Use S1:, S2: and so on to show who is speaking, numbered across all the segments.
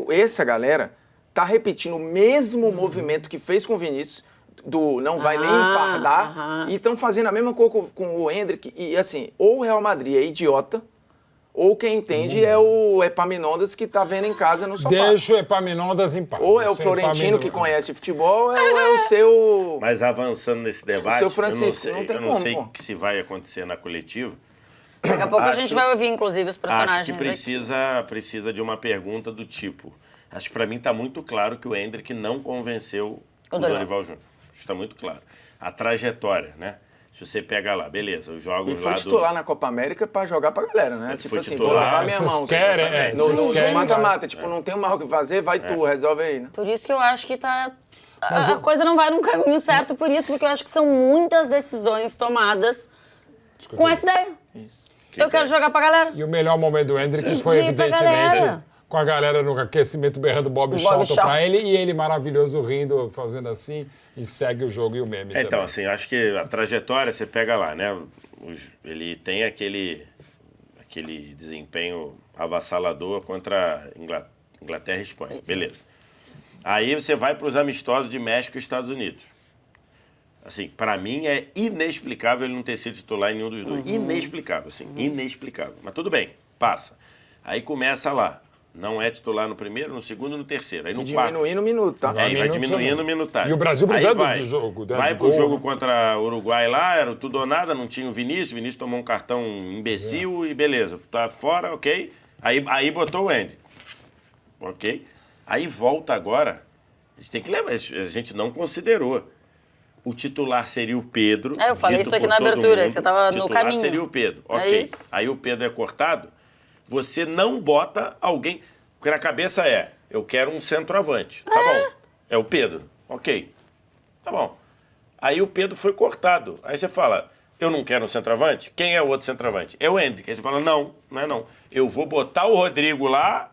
S1: Essa galera tá repetindo o mesmo movimento que fez com o Vinícius, do não vai nem fardar, e estão fazendo a mesma coisa com o Endrick. E assim, ou o Real Madrid é idiota, ou quem entende é o Epaminondas que tá vendo em casa no sofá.
S2: Deixa o Epaminondas em paz.
S1: Ou é o Florentino que conhece futebol, ou é o seu...
S3: Mas avançando nesse debate,
S1: o seu Francisco,
S3: eu não sei o que se vai acontecer na coletiva.
S4: Daqui a pouco a gente vai ouvir, inclusive, os personagens.
S3: Acho que precisa de uma pergunta do tipo... Acho que para mim está muito claro que o Endrick não convenceu o Dorival Júnior. Está muito claro. A trajetória, né? Se você pega lá, beleza, os jogos lá
S1: foi titular na Copa América pra jogar pra galera, né?
S3: Tipo assim, vou lavar
S1: minha mão.
S2: No
S1: mata-mata, tipo, não tem mais o que fazer, vai tu, resolve aí, né?
S4: Por isso que eu acho que a coisa não vai num caminho certo, por isso, porque eu acho que são muitas decisões tomadas com essa ideia. Eu quero jogar pra galera.
S2: E o melhor momento do Endrick foi, evidentemente, com a galera no aquecimento berrando Bob Charlton pra ele, e ele maravilhoso rindo, fazendo assim, e segue o jogo e o meme
S3: então,
S2: também.
S3: assim, acho que a trajetória, você pega lá, né? Ele tem aquele desempenho avassalador contra Inglaterra e Espanha. Beleza. Aí você vai para os amistosos de México e Estados Unidos. Assim, para mim é inexplicável ele não ter sido titular em nenhum dos dois. Inexplicável, assim, inexplicável. Mas tudo bem, passa. Aí começa lá. Não é titular no primeiro, no segundo e no terceiro. Aí no quarto.
S1: Diminuindo o minuto, tá?
S3: Aí vai diminuindo o minutagem.
S2: E o Brasil precisando de jogo.
S3: Vai pro jogo contra o Uruguai lá, era tudo ou nada, não tinha o Vinícius. O Vinícius tomou um cartão imbecil e beleza. Tá fora, ok. Aí botou o Andy. Ok. Aí volta agora. A gente tem que lembrar, a gente não considerou. O titular seria o Pedro.
S4: Eu falei isso aqui na abertura, que você tava no caminho. O titular seria
S3: o Pedro, ok. Aí o Pedro é cortado. Você não bota alguém... Porque na cabeça eu quero um centroavante. Tá bom. É o Pedro. Ok. Tá bom. Aí o Pedro foi cortado. Aí você fala, eu não quero um centroavante? Quem é o outro centroavante? É o Endrick. Aí você fala, não é não. Eu vou botar o Rodrigo lá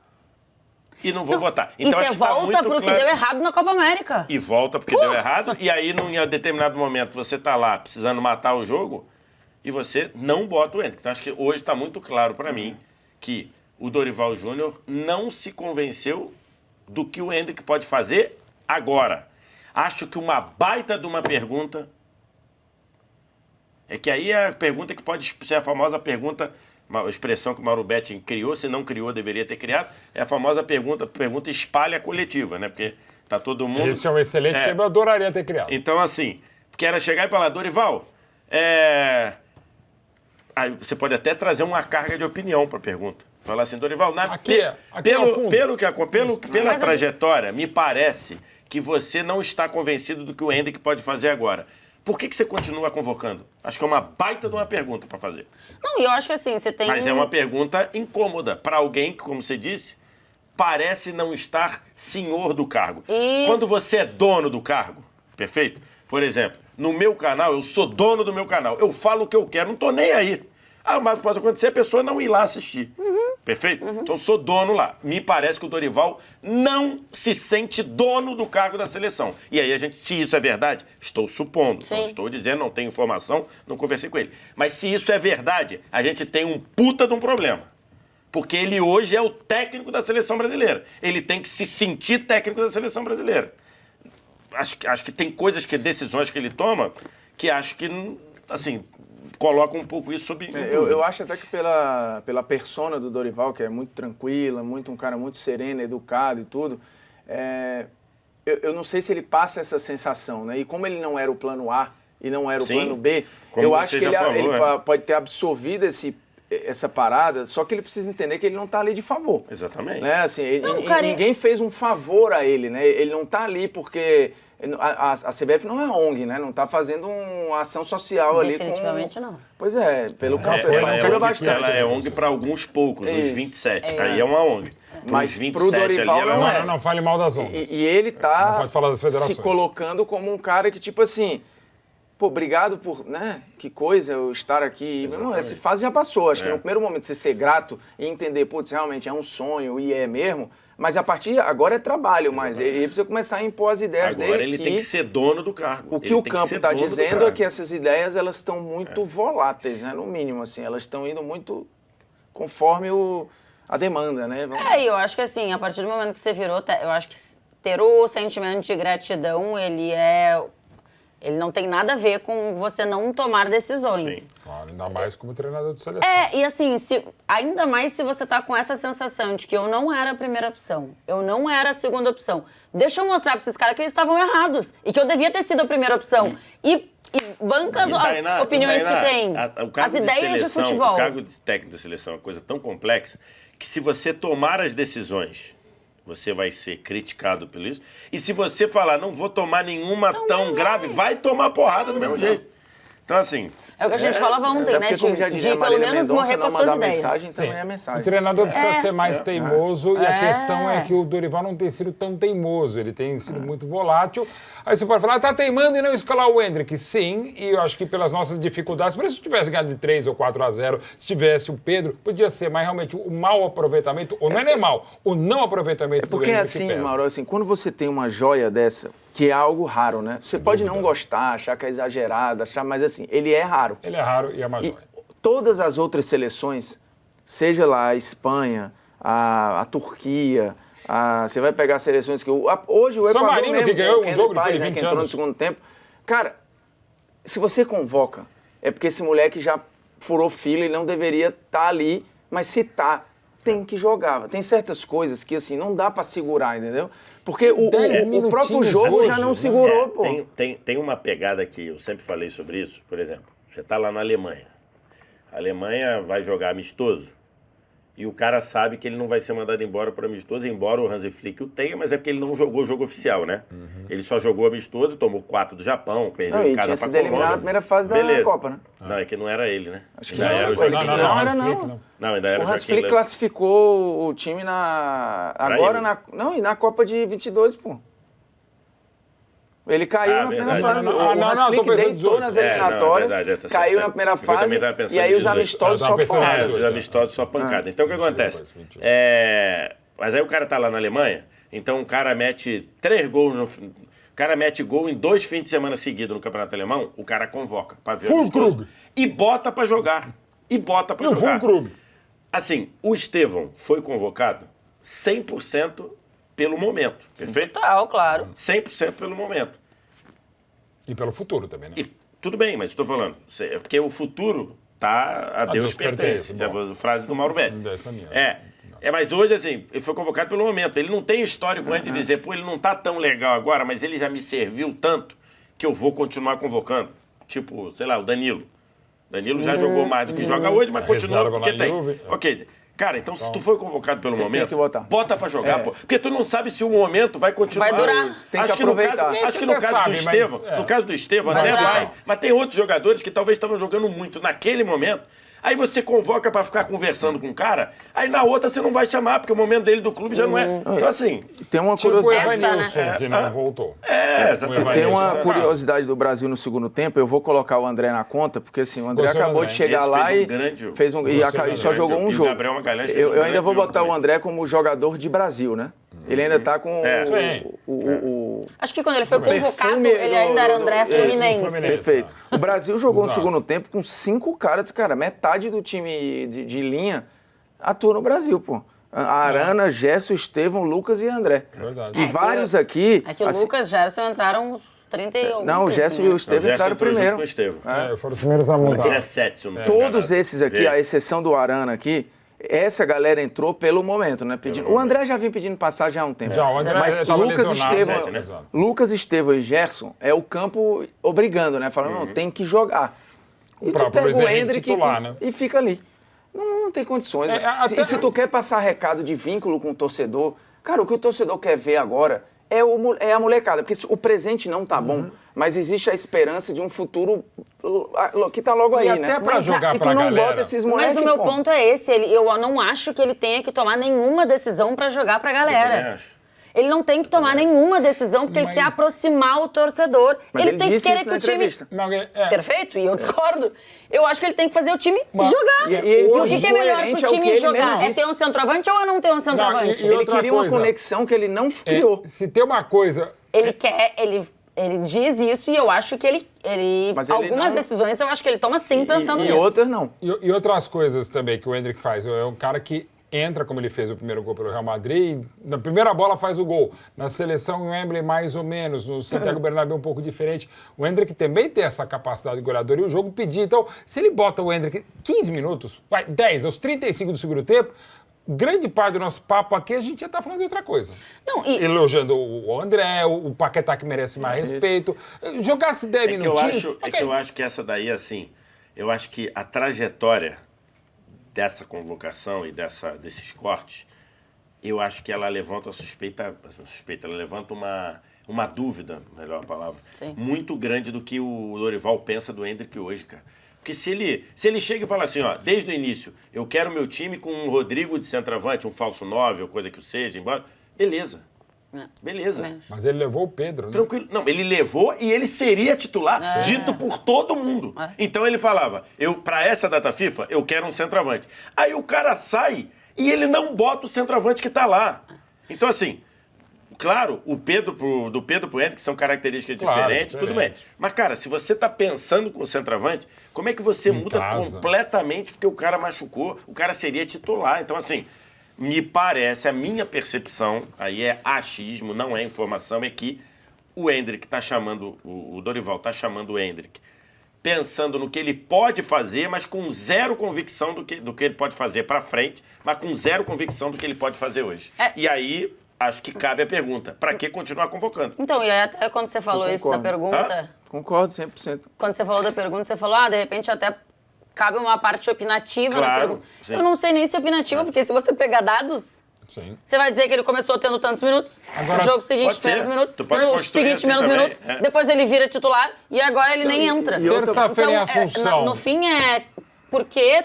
S3: e não vou botar. Então,
S4: e você volta pro que deu errado na Copa América.
S3: E volta porque deu errado. E aí, em determinado momento, você tá lá precisando matar o jogo e você não bota o Endrick. Então, acho que hoje está muito claro para mim que o Dorival Júnior não se convenceu do que o Endrick pode fazer agora. Acho que uma baita de uma pergunta é que aí é a pergunta que pode ser a famosa pergunta, uma expressão que o Mauro Betting criou, se não criou, deveria ter criado, é a famosa pergunta espalha coletiva, né? Porque tá todo mundo...
S2: Esse é um excelente tema, eu adoraria ter criado.
S3: Então, assim, porque era chegar e falar, Dorival, Aí você pode até trazer uma carga de opinião para a pergunta. Falar assim, Dorival, pela trajetória, me parece que você não está convencido do que o Endrick pode fazer agora. Por que você continua convocando? Acho que é uma baita de uma pergunta para fazer.
S4: Não, e eu acho que assim, você tem...
S3: Mas é uma pergunta incômoda para alguém que, como você disse, parece não estar senhor do cargo.
S4: Isso.
S3: Quando você é dono do cargo, perfeito? Por exemplo, no meu canal, eu sou dono do meu canal. Eu falo o que eu quero, não estou nem aí. Mas pode acontecer a pessoa não ir lá assistir. Perfeito? Então eu sou dono lá. Me parece que o Dorival não se sente dono do cargo da seleção. E aí se isso é verdade, estou supondo. Não estou dizendo, não tenho informação, não conversei com ele. Mas se isso é verdade, a gente tem um puta de um problema. Porque ele hoje é o técnico da seleção brasileira. Ele tem que se sentir técnico da seleção brasileira. Acho que tem decisões que ele toma, que acho que, assim, coloca um pouco isso sob...
S1: Eu acho até que pela persona do Dorival, que é muito tranquila, um cara muito sereno, educado e tudo, eu não sei se ele passa essa sensação, né? E como ele não era o plano A e não era o plano B, eu acho que ele pode ter absorvido essa parada, só que ele precisa entender que ele não está ali de favor.
S3: Exatamente.
S1: Né? Assim, ninguém fez um favor a ele, né? Ele não está ali porque... A CBF não é ONG, né? Não está fazendo uma ação social ali com...
S4: Definitivamente não.
S1: Pois é, pelo que
S3: ela é ONG para alguns poucos, os 27. Aí é uma ONG.
S1: Mas pro Dorival
S3: ali,
S1: não é.
S2: Não fale mal das ONGs.
S1: E ele tá
S2: pode falar das federações.
S1: Se colocando como um cara que, tipo assim... Pô, obrigado por, né? Que coisa eu estar aqui. Não, essa fase já passou. Acho que no primeiro momento você ser grato e entender, putz, realmente é um sonho e é mesmo. Mas a partir agora é trabalho, mas ele precisa começar a impor as ideias dele.
S3: Agora ele tem que ser dono do cargo.
S1: O que o campo está dizendo é que essas ideias elas estão muito voláteis, né? No mínimo, assim, elas estão indo muito conforme a demanda, né?
S4: Eu acho que assim, a partir do momento que você virou, eu acho que ter o sentimento de gratidão, ele não tem nada a ver com você não tomar decisões.
S3: Sim.
S2: Claro, ainda mais como treinador de seleção.
S4: E assim, ainda mais se você tá com essa sensação de que eu não era a primeira opção, eu não era a segunda opção. Deixa eu mostrar pra esses caras que eles estavam errados e que eu devia ter sido a primeira opção. E banca as opiniões que tem, as ideias de futebol.
S3: O cargo de técnico da seleção é uma coisa tão complexa que se você tomar as decisões, você vai ser criticado por isso. E se você falar, não vou tomar nenhuma tão grave, vai tomar porrada do mesmo jeito. Então, assim...
S4: É o que a gente falava ontem, né? De pelo menos morrer com as suas ideias.
S2: O treinador precisa ser mais teimoso e a questão é que o Dorival não tem sido tão teimoso, ele tem sido muito volátil. Aí você pode falar, tá teimando e não escalar o Endrick. Sim, e eu acho que pelas nossas dificuldades, por isso se tivesse ganhado de 3 ou 4-0, se tivesse o Pedro, podia ser, mas realmente o mau aproveitamento, ou não é nem mal, o não aproveitamento do Endrick
S1: assim, pesa. Mauro, assim, quando você tem uma joia dessa, que é algo raro, né? Você pode não gostar, achar que é exagerado, mas assim, ele é raro.
S2: Ele é raro e é uma joia.
S1: Todas as outras seleções, seja lá a Espanha, a Turquia, você vai pegar seleções que... Hoje o
S2: São
S1: Equador
S2: Marino
S1: mesmo,
S2: que ganhou um jogo
S1: depois
S2: de 20
S1: que entrou no segundo tempo. Cara, se você convoca, é porque esse moleque já furou fila e não deveria estar ali, mas se tá, tem que jogar. Tem certas coisas que, assim, não dá pra segurar, entendeu? Porque o próprio jogo hoje já não segurou, pô.
S3: Tem uma pegada que eu sempre falei sobre isso, por exemplo, você tá lá na Alemanha. A Alemanha vai jogar amistoso e o cara sabe que ele não vai ser mandado embora por amistoso, embora o Hansi Flick o tenha, mas é porque ele não jogou o jogo oficial, né? Ele só jogou amistoso, tomou 4 do Japão, perdeu em casa pra Colômbia.
S1: Na primeira fase da Copa, né?
S3: Não, é que não era ele, né?
S1: Acho que não era o Joaquim Löw.
S3: Não, ainda era o
S1: Hansi Flick classificou o time na Copa de 22, pô. Ele caiu na primeira fase. O Hansi Flick deitou nas eliminatórias, caiu na primeira fase, e aí os amistosos só pancada.
S3: Os amistosos só pancada. Então o que acontece? Mas aí o cara tá lá na Alemanha, então o cara mete 3 gols o cara mete gol em 2 fins de semana seguidos no Campeonato Alemão, o cara convoca pra ver o amistoso e bota pra jogar. Assim, o Estevão foi convocado 100% pelo momento, perfeito?
S4: Total, claro.
S3: 100% pelo momento.
S2: E pelo futuro também, né?
S3: E tudo bem, mas estou falando, é porque o futuro tá a Deus pertence. É a frase do Mauro Betti.
S2: Essa minha.
S3: Mas hoje, assim, ele foi convocado pelo momento. Ele não tem histórico antes de dizer, pô, ele não tá tão legal agora, mas ele já me serviu tanto que eu vou continuar convocando. Tipo, sei lá, o Danilo. Danilo já jogou mais do que joga hoje, mas continua porque tem. Ok. Cara, então se tu foi convocado pelo momento, bota pra jogar, pô. Porque tu não sabe se o momento vai continuar.
S4: Vai durar.
S1: Tem que aproveitar.
S3: Acho que no caso do Estevão, até vai. Mas tem outros jogadores que talvez estavam jogando muito naquele momento. Aí você convoca pra ficar conversando com o cara, aí na outra você não vai chamar, porque o momento dele do clube já não é. Então, assim...
S1: Tem uma
S2: curiosidade... Tipo o Evanilson, que não voltou.
S1: Exatamente. Tem uma curiosidade do Brasil no segundo tempo, eu vou colocar o André na conta, porque assim, o André acabou de chegar lá e só jogou um jogo. Eu ainda vou botar o André como jogador de Brasil, né? Ele ainda tá com
S4: Acho que quando ele foi convocado, ele ainda era André Fluminense.
S1: Perfeito. O Brasil jogou no segundo tempo com 5 caras, cara, metade do time de linha atua no Brasil, pô. A Arana, Gerson, Estevão, Lucas e André.
S2: Verdade.
S1: E vários aqui...
S4: É que o Lucas e Gerson entraram uns 30 e alguns.
S1: Não, o Gerson e o Estevão entraram primeiro.
S2: Foram os primeiros a mudar.
S3: 17,
S1: todos esses aqui, a exceção do Arana aqui, essa galera entrou pelo momento, né? O André já vinha pedindo passagem há um tempo.
S2: O André
S1: mas Lucas, Estevão e Gerson é o campo obrigando, né? Falando, não, tem que jogar. E tu pega o Endrick e fica ali. Não tem condições. E se tu quer passar recado de vínculo com o torcedor, cara, o que o torcedor quer ver agora é a molecada, porque o presente não tá bom, mas existe a esperança de um futuro que tá logo aí,
S2: né? E até pra jogar pra galera.
S1: Bota esses moleques,
S4: mas o meu ponto é esse, eu não acho que ele tenha que tomar nenhuma decisão pra jogar pra galera. Ele não tem que tomar nenhuma decisão, porque ele quer aproximar o torcedor. Ele tem que querer que o time... Perfeito, e eu discordo. Eu acho que ele tem que fazer o time jogar. E o que é melhor pro time jogar? É ter um centroavante ou não ter um centroavante?
S1: Ele queria uma conexão que ele não criou.
S2: Se tem uma coisa...
S4: Ele diz isso e eu acho que ele algumas decisões eu acho que ele toma sim pensando nisso.
S1: E outras não.
S2: E outras coisas também que o Endrick faz. É um cara que entra, como ele fez o primeiro gol pelo Real Madrid, na primeira bola faz o gol, na seleção em Wembley mais ou menos, no Santiago Bernabéu um pouco diferente. O Endrick também tem essa capacidade de goleador e o jogo pedir. Então, se ele bota o Endrick 15 minutos, 10, aos 35 do segundo tempo, grande parte do nosso papo aqui a gente já está falando de outra coisa. Não, elogiando o André, o Paquetá que merece mais respeito. Jogasse 10 minutinhos...
S3: Que eu acho que essa daí, assim, eu acho que a trajetória dessa convocação e desses cortes, eu acho que ela levanta ela levanta uma dúvida, melhor palavra, muito grande do que o Dorival pensa do Endrick hoje, cara. Porque se ele chega e fala assim, ó, desde o início, eu quero meu time com um Rodrigo de centroavante, um falso 9, ou coisa que seja, embora, beleza. Beleza.
S2: Mas ele levou o Pedro, né?
S3: Tranquilo. Não, ele levou e ele seria titular, dito por todo mundo. Então ele falava, para essa data FIFA, eu quero um centroavante. Aí o cara sai e ele não bota o centroavante que tá lá. Então assim, claro, do Pedro pro Endrick são características diferentes, tudo bem. Mas cara, se você tá pensando com o centroavante, como é que você muda completamente porque o cara machucou, o cara seria titular. Então assim, me parece, a minha percepção, aí é achismo, não é informação, é que o Endrick tá chamando, o Dorival tá chamando o Endrick, pensando no que ele pode fazer, mas com zero convicção do que ele pode fazer para frente, mas com zero convicção do que ele pode fazer hoje. E aí, acho que cabe a pergunta, para que continuar convocando?
S4: Então, e aí até quando você falou isso da pergunta...
S1: Concordo 100%.
S4: Quando você falou da pergunta, você falou, de repente até... Cabe uma parte opinativa na pergunta. Sim. Eu não sei nem se é opinativa, porque se você pegar dados, você vai dizer que ele começou tendo tantos minutos, no jogo seguinte menos minutos, no seguinte menos minutos, depois ele vira titular e agora ele nem entra.
S2: Terça-feira em Assunção.
S4: No fim porque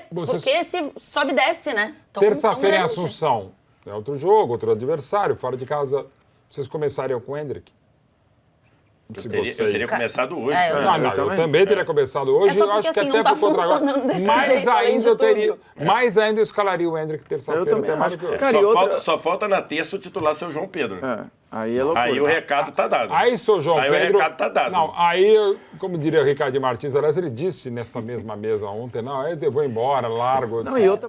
S4: se sobe e desce, né?
S2: Terça-feira em Assunção. É outro jogo, outro adversário, fora de casa. Vocês começariam com o Endrick?
S3: Eu teria começado hoje.
S2: Eu também teria começado hoje. Eu acho que até por contra agora. Mais ainda eu escalaria o Endrick terça-feira. Até mais que
S3: hoje. Só falta na terça o titular ser o João Pedro.
S1: Aí é loucura.
S3: Aí o recado tá dado.
S2: Aí sou João Pedro.
S3: Aí o recado tá dado.
S2: Não, aí, como diria o Ricardo Martins, aliás, ele disse nesta mesma mesa ontem, eu vou embora, largo.
S1: Não, e outra